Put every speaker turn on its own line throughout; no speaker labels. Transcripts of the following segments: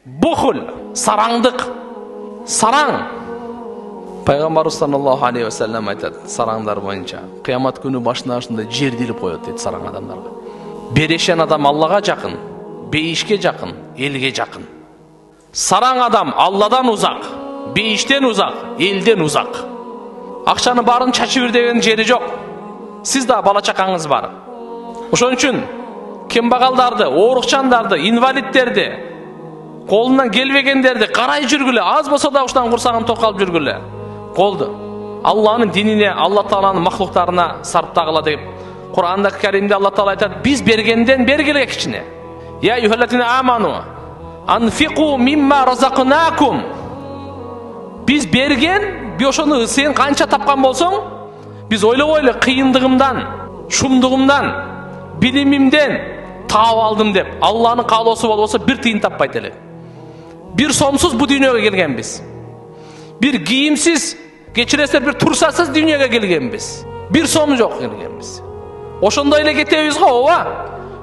Бухул, сараңдық. Сараң. Пайғамбарымыз саллаллаху алейхи ва саллям айтады, сараңдар бойынша. Қиямат күні башына ашында жер деліп қояды дейді сараң адамдарға. Берешен адам Аллаға жақын, бейішке жақын, елге жақын. Сараң адам Алладан ұзақ, бейіштен ұзақ, елден ұзақ. Ақшаны барын шашып деген жері жоқ. Сіз да бала шақаңыз бар. Ошон үчүн кембағалдарды, оорукчандарды, инвалидтерди, қолынан келбегендерди карай жүргүлө, аз болсо да уштан курсагын токалып жүргүлө. Колду. Алланын динine, Алла Тааланын махлуктарына сарптагыла деп Кур'анда Каримде Алла Таала айтат: "Биз бергенден бергиле кичине. Я юхаллатина аману, анфиqu мимма разакнакум." Биз берген, би ошону сен канча тапкан болсоң, биз ойлобойлу кыйындыгымдан, шумдугумдан, билимимден таап алдым деп. Алланын каалоосу болбосо бир тыйын таппайт эле. Бир сомсуз бу дүйнөгө келгенбиз. Бир кийимсиз, кечиресиздер, бир турсасыз дүйнөгө келгенбиз. Бир сом жок келгенбиз. Ошондой эле кетебиз го, ооба.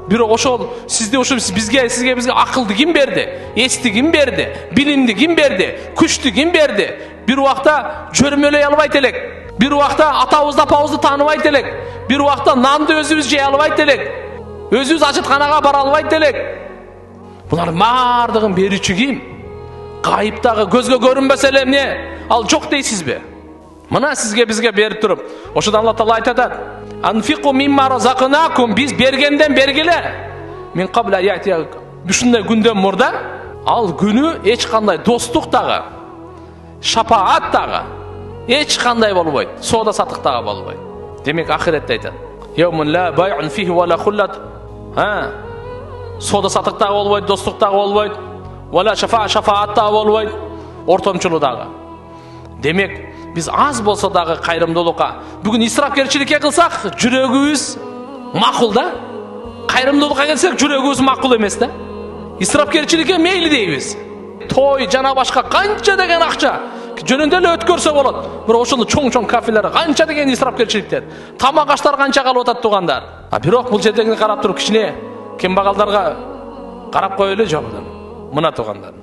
Бирок ошол сизде бизге акылды ким берди? Эсти ким берди? Билимди ким берди? Күчтү ким берди? Бир убакта жөрмөлөй албайт элек. Бир убакта атабызды, апабызды тааныбайт элек. Бир убакта нанды өзүбүз жей албайт элек. Өзүбүз ажытканага бара албайт элек. Булар бардыгын берүүчү ким? Кайыптагы көзгө көрүнбөсө эле эмне? Ал жок дейсизби? Мына сизге бизге берип туруп, ошондо Алла Таала айтат: "Анфиqu мимма разакнакум", биз бергенден бергиле. Мен кабла яти, ушундай күндөн мурда ал күнү эч кандай достук дагы, шапаат дагы эч кандай болбойт, соода сатык дагы болбойт. Демек ахиретте айтат: "Йаумун ла бай'ун фихи ва ла хуллат". Соода сатык дагы болбойт, достук дагы болбойт, вала шафаат дагы болбойт, ортомчулук дагы. Демек biz az bolsa dagı kayırımdılıkka, bugün israfkerçilikке kılsak, жүрөгүбүз макул да. Kayırımdılıkka gelsek, жүрөгүбүz макул эмес да. İsrafkerçilikке meyli deybiz. Toy, жана башка канча деген акча жөнүндө эле өткөрсө болот. Бирок ошондо чоң-чоң кафелер канча деген исрафкерчиликтер. Тамак аштар канча калып атат тугандар. Бирок бул жердегини карап туруп, кичине кембагалдарга карап коелу жок. Мына тугандар.